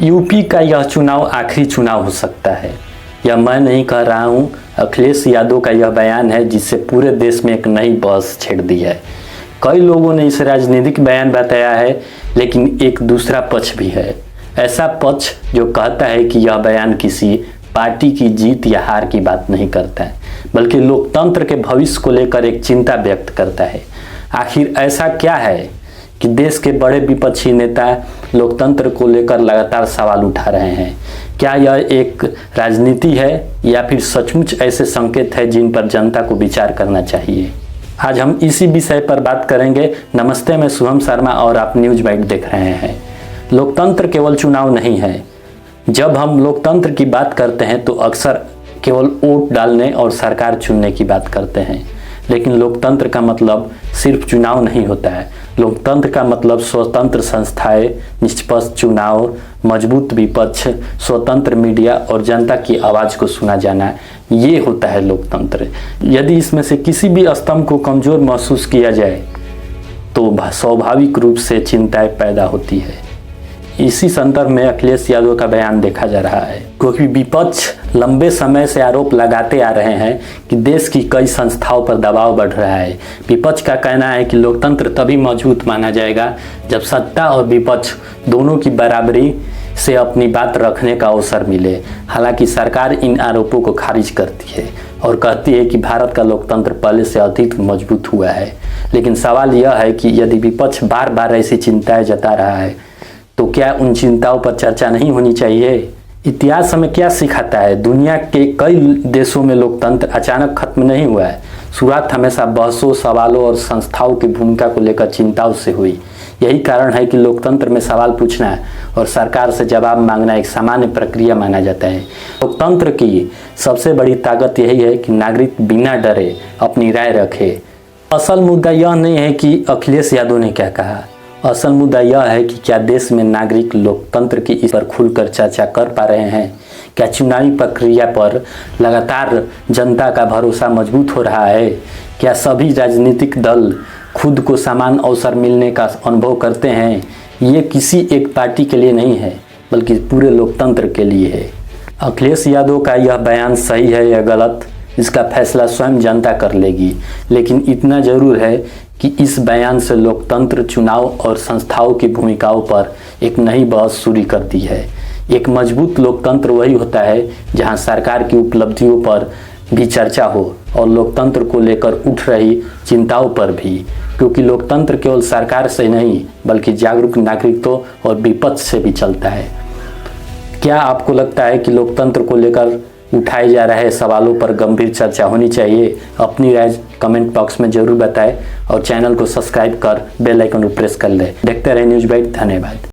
UP का यह चुनाव आखिरी चुनाव हो सकता है। यह मैं नहीं कह रहा हूँ, अखिलेश यादव का यह बयान है जिससे पूरे देश में एक नई बहस छेड़ दी है। कई लोगों ने इसे राजनीतिक बयान बताया है, लेकिन एक दूसरा पक्ष भी है। ऐसा पक्ष जो कहता है कि यह बयान किसी पार्टी की जीत या हार की बात नहीं करता है, बल्कि लोकतंत्र के भविष्य को लेकर एक चिंता व्यक्त करता है। आखिर ऐसा क्या है कि देश के बड़े विपक्षी नेता लोकतंत्र को लेकर लगातार सवाल उठा रहे हैं? क्या यह एक राजनीति है या फिर सचमुच ऐसे संकेत है जिन पर जनता को विचार करना चाहिए? आज हम इसी विषय पर बात करेंगे। नमस्ते, मैं शुभम शर्मा और आप न्यूज बाइट देख रहे हैं। लोकतंत्र केवल चुनाव नहीं है। जब हम लोकतंत्र की बात करते हैं तो अक्सर केवल वोट डालने और सरकार चुनने की बात करते हैं, लेकिन लोकतंत्र का मतलब सिर्फ चुनाव नहीं होता है। लोकतंत्र का मतलब स्वतंत्र संस्थाएं, निष्पक्ष चुनाव, मजबूत विपक्ष, स्वतंत्र मीडिया और जनता की आवाज़ को सुना जाना, ये होता है लोकतंत्र। यदि इसमें से किसी भी स्तंभ को कमज़ोर महसूस किया जाए तो स्वाभाविक रूप से चिंताएं पैदा होती है। इसी संदर्भ में अखिलेश यादव का बयान देखा जा रहा है, क्योंकि विपक्ष लंबे समय से आरोप लगाते आ रहे हैं कि देश की कई संस्थाओं पर दबाव बढ़ रहा है। विपक्ष का कहना है कि लोकतंत्र तभी मजबूत माना जाएगा जब सत्ता और विपक्ष दोनों की बराबरी से अपनी बात रखने का अवसर मिले। हालांकि सरकार इन आरोपों को खारिज करती है और कहती है कि भारत का लोकतंत्र पहले से अधिक मजबूत हुआ है। लेकिन सवाल यह है कि यदि विपक्ष बार बार ऐसी चिंताएं जता रहा है तो क्या उन चिंताओं पर चर्चा नहीं होनी चाहिए? इतिहास हमें क्या सिखाता है? दुनिया के कई देशों में लोकतंत्र अचानक खत्म नहीं हुआ है। शुरुआत हमेशा बहसों, सवालों और संस्थाओं की भूमिका को लेकर चिंताओं से हुई। यही कारण है कि लोकतंत्र में सवाल पूछना और सरकार से जवाब मांगना एक सामान्य प्रक्रिया माना जाता है। लोकतंत्र की सबसे बड़ी ताकत यही है कि नागरिक बिना डरे अपनी राय रखे। असल मुद्दा यह नहीं है कि अखिलेश यादव ने क्या कहा। असल मुद्दा यह है कि क्या देश में नागरिक लोकतंत्र की इस पर खुलकर चर्चा कर पा रहे हैं? क्या चुनावी प्रक्रिया पर लगातार जनता का भरोसा मजबूत हो रहा है? क्या सभी राजनीतिक दल खुद को समान अवसर मिलने का अनुभव करते हैं? ये किसी एक पार्टी के लिए नहीं है, बल्कि पूरे लोकतंत्र के लिए है। अखिलेश यादव का यह बयान सही है या गलत, इसका फैसला स्वयं जनता कर लेगी। लेकिन इतना जरूर है कि इस बयान से लोकतंत्र, चुनाव और संस्थाओं की भूमिकाओं पर एक नई बहस शुरू कर दी है। एक मजबूत लोकतंत्र वही होता है जहां सरकार की उपलब्धियों पर भी चर्चा हो और लोकतंत्र को लेकर उठ रही चिंताओं पर भी, क्योंकि लोकतंत्र केवल सरकार से नहीं बल्कि जागरूक नागरिकों और विपक्ष से भी चलता है। क्या आपको लगता है कि लोकतंत्र को लेकर उठाए जा रहे सवालों पर गंभीर चर्चा होनी चाहिए? अपनी राय कमेंट बॉक्स में जरूर बताएं और चैनल को सब्सक्राइब कर बेल आइकन को प्रेस कर लें। देखते रहें न्यूज बाइट। धन्यवाद।